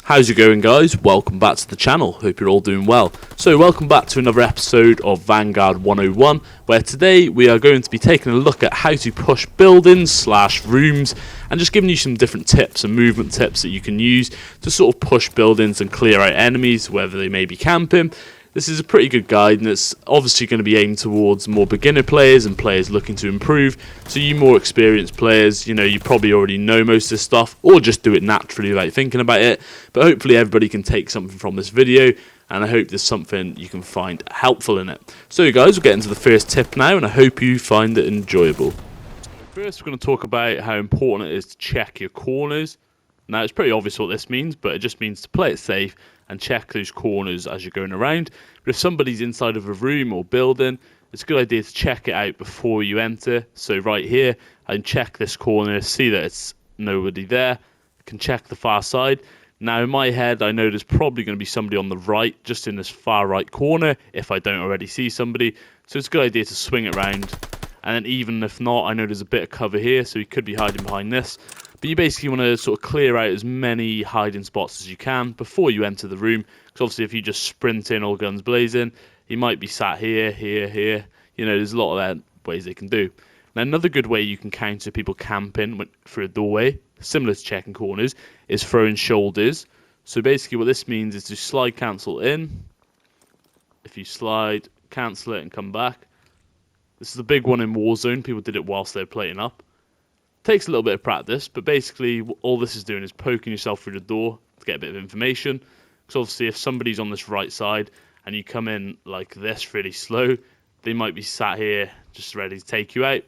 How's it going, guys? Welcome back to the channel. Hope you're all doing well. So welcome back to another episode of Vanguard 101, where today we are going to be taking a look at how to push buildings / rooms and just giving you some different tips and movement tips that you can use to sort of push buildings and clear out enemies, whether they may be camping. This is a pretty good guide, and it's obviously going to be aimed towards more beginner players and players looking to improve. So you more experienced players, you probably already know most of this stuff, or just do it naturally without thinking about it. But hopefully everybody can take something from this video, and I hope there's something you can find helpful in it. So guys, we'll get into the first tip now, and I hope you find it enjoyable. First, we're going to talk about how important it is to check your corners. Now, it's pretty obvious what this means, but it just means to play it safe and check those corners as you're going around. But if somebody's inside of a room or building, it's a good idea to check it out before you enter. So right here, I can check this corner, see that it's nobody there. I can check the far side. Now, in my head, I know there's probably going to be somebody on the right, just in this far right corner, if I don't already see somebody. So it's a good idea to swing it around. And then even if not, I know there's a bit of cover here, so he could be hiding behind this. But you basically want to sort of clear out as many hiding spots as you can before you enter the room. Because obviously if you just sprint in all guns blazing, he might be sat here, here. There's a lot of ways they can do. Now, another good way you can counter people camping through a doorway, similar to checking corners, is throwing shoulders. So basically what this means is to slide cancel in. If you slide, cancel it and come back. This is a big one in Warzone. People did it whilst they were plating up. Takes a little bit of practice, but basically all this is doing is poking yourself through the door to get a bit of information. Because obviously if somebody's on this right side and you come in like this really slow, they might be sat here just ready to take you out.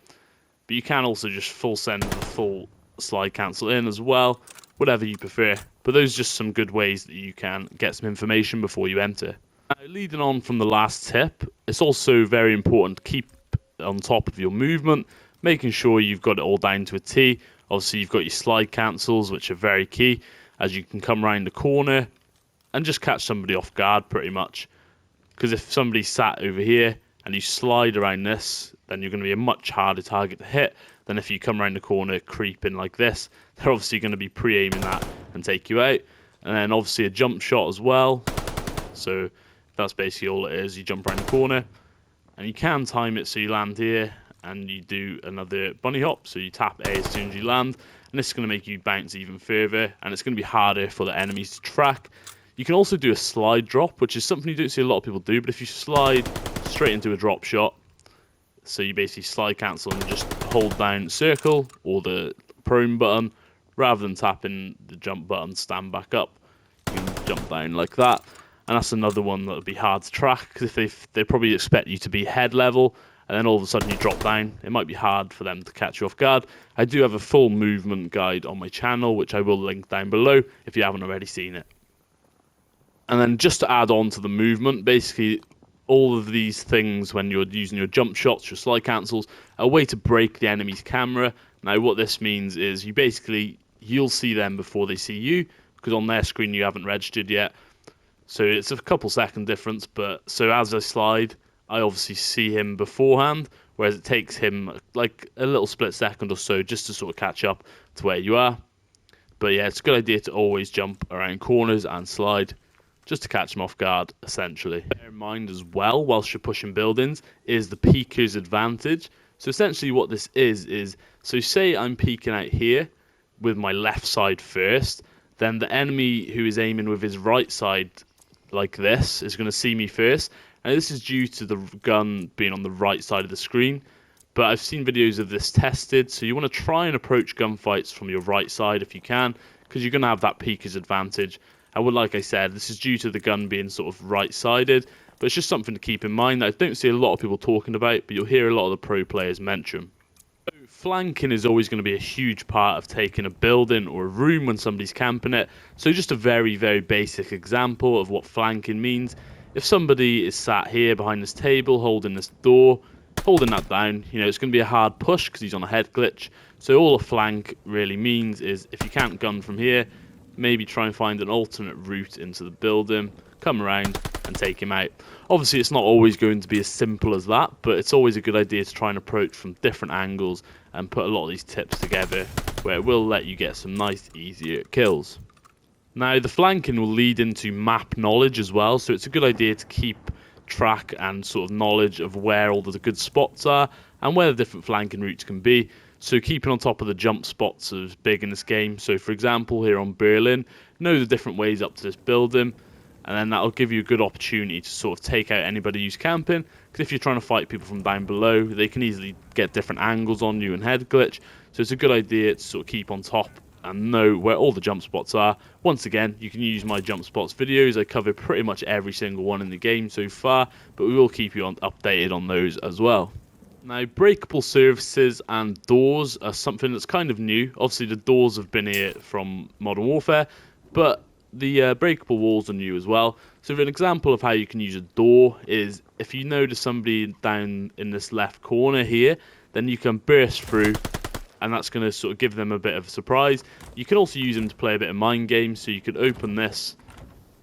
But you can also just full send the full slide cancel in as well, whatever you prefer. But those are just some good ways that you can get some information before you enter. Now, leading on from the last tip, it's also very important to keep on top of your movement, making sure you've got it all down to a T. Obviously, you've got your slide cancels, which are very key, as you can come around the corner and just catch somebody off guard pretty much. Because if somebody's sat over here and you slide around this, then you're going to be a much harder target to hit than if you come around the corner creeping like this. They're obviously going to be pre-aiming that and take you out. And then obviously a jump shot as well. So that's basically all it is. You jump around the corner and you can time it so you land here and you do another bunny hop. So you tap A as soon as you land, and this is going to make you bounce even further, and it's going to be harder for the enemies to track. You can also do a slide drop, which is something you don't see a lot of people do, but if you slide straight into a drop shot, so you basically slide cancel and just hold down circle or the prone button, rather than tapping the jump button, stand back up, you can jump down like that. And that's another one that would be hard to track, because if they probably expect you to be head level, and then all of a sudden you drop down, it might be hard for them to catch you off guard. I do have a full movement guide on my channel, which I will link down below if you haven't already seen it. And then just to add on to the movement, basically all of these things when you're using your jump shots, your slide cancels, are a way to break the enemy's camera. Now what this means is you'll see them before they see you, because on their screen you haven't registered yet. So it's a couple second difference, but so as I slide, I obviously see him beforehand, whereas it takes him like a little split second or so just to sort of catch up to where you are. But yeah, it's a good idea to always jump around corners and slide just to catch them off guard, essentially. Bear in mind as well, whilst you're pushing buildings, is the peeker's advantage. So essentially what this is, so say I'm peeking out here with my left side first, then the enemy who is aiming with his right side like this is going to see me first. And this is due to the gun being on the right side of the screen, but I've seen videos of this tested, so you want to try and approach gunfights from your right side if you can, because you're going to have that peeker's advantage. And like I said, this is due to the gun being sort of right-sided, but it's just something to keep in mind that I don't see a lot of people talking about, but you'll hear a lot of the pro players mention. So flanking is always going to be a huge part of taking a building or a room when somebody's camping it. So just a very, very basic example of what flanking means. If somebody is sat here behind this table holding this door, holding that down, it's going to be a hard push because he's on a head glitch. So all a flank really means is if you can't gun from here, maybe try and find an alternate route into the building, come around and take him out. Obviously it's not always going to be as simple as that, but it's always a good idea to try and approach from different angles and put a lot of these tips together where it will let you get some nice easier kills. Now, the flanking will lead into map knowledge as well, so it's a good idea to keep track and sort of knowledge of where all the good spots are and where the different flanking routes can be. So keeping on top of the jump spots is big in this game. So for example, here on Berlin, know the different ways up to this building, and then that'll give you a good opportunity to sort of take out anybody who's camping, because if you're trying to fight people from down below, they can easily get different angles on you and head glitch. So it's a good idea to sort of keep on top and know where all the jump spots are. Once again, you can use my jump spots videos. I cover pretty much every single one in the game so far, but we will keep you updated on those as well. Now, breakable surfaces and doors are something that's kind of new. Obviously, the doors have been here from Modern Warfare, but the breakable walls are new as well. So an example of how you can use a door is if you notice somebody down in this left corner here, then you can burst through, and that's going to sort of give them a bit of a surprise. You can also use them to play a bit of mind games, so you could open this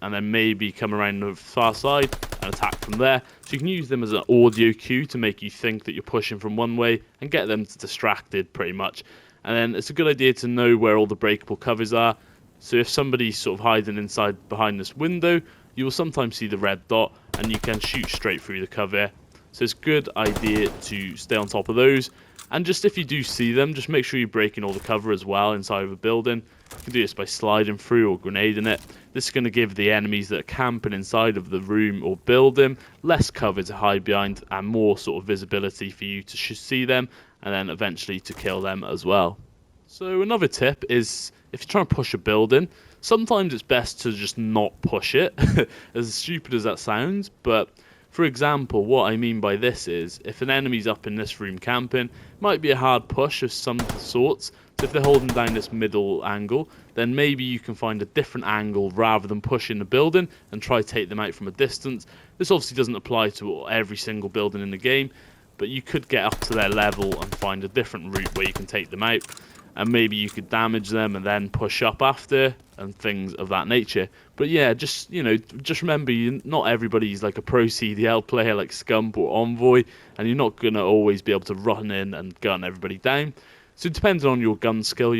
and then maybe come around the far side and attack from there. So you can use them as an audio cue to make you think that you're pushing from one way and get them distracted pretty much. And then it's a good idea to know where all the breakable covers are. So if somebody's sort of hiding inside behind this window, you will sometimes see the red dot and you can shoot straight through the cover. So it's a good idea to stay on top of those. And just if you do see them, just make sure you're breaking all the cover as well inside of a building. You can do this by sliding through or grenading it. This is going to give the enemies that are camping inside of the room or building less cover to hide behind and more sort of visibility for you to see them and then eventually to kill them as well. So another tip is if you're trying to push a building, sometimes it's best to just not push it, as stupid as that sounds, but for example, what I mean by this is, if an enemy's up in this room camping, it might be a hard push of some sorts. So if they're holding down this middle angle, then maybe you can find a different angle rather than pushing the building and try to take them out from a distance. This obviously doesn't apply to every single building in the game, but you could get up to their level and find a different route where you can take them out. And maybe you could damage them and then push up after and things of that nature. But yeah, just remember, not everybody's like a pro CDL player like Scump or Envoy, and you're not going to always be able to run in and gun everybody down. So depending on your gun skill,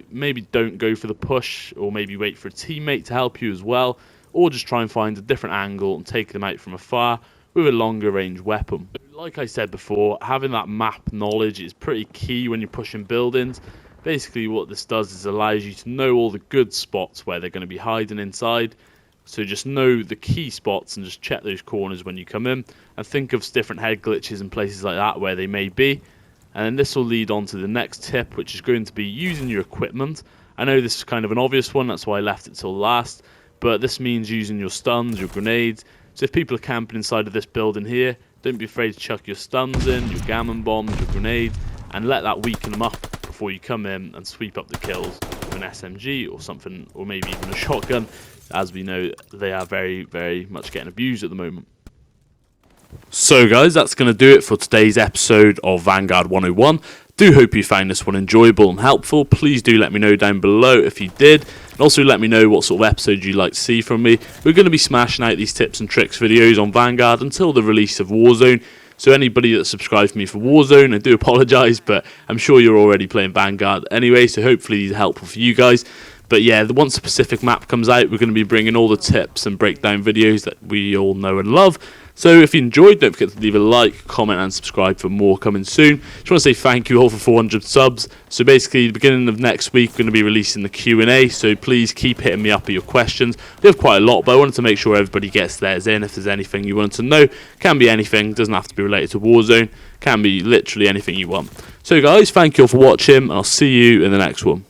maybe don't go for the push, or maybe wait for a teammate to help you as well, or just try and find a different angle and take them out from afar with a longer range weapon. Like I said before, having that map knowledge is pretty key when you're pushing buildings. Basically what this does is allows you to know all the good spots where they're going to be hiding inside. So just know the key spots and just check those corners when you come in, and think of different head glitches and places like that where they may be. And then this will lead on to the next tip, which is going to be using your equipment. I know this is kind of an obvious one, that's why I left it till last, but this means using your stuns, your grenades. So if people are camping inside of this building here, don't be afraid to chuck your stuns in, your gammon bombs, your grenades, and let that weaken them up before you come in and sweep up the kills with an SMG or something, or maybe even a shotgun. As we know, they are very, very much getting abused at the moment. So guys, that's going to do it for today's episode of Vanguard 101. Do hope you found this one enjoyable and helpful. Please do let me know down below if you did, and also let me know what sort of episodes you'd like to see from me. We're going to be smashing out these tips and tricks videos on Vanguard until the release of Warzone. So anybody that subscribes to me for Warzone, I do apologise, but I'm sure you're already playing Vanguard anyway, so hopefully these are helpful for you guys. But yeah, once the Pacific map comes out, we're going to be bringing all the tips and breakdown videos that we all know and love. So if you enjoyed, don't forget to leave a like, comment and subscribe for more coming soon. Just want to say thank you all for 400 subs. So basically, the beginning of next week, we're going to be releasing the Q&A, so please keep hitting me up with your questions. We have quite a lot, but I wanted to make sure everybody gets theirs in. If there's anything you want to know, can be anything, doesn't have to be related to Warzone, can be literally anything you want. So guys, thank you all for watching, and I'll see you in the next one.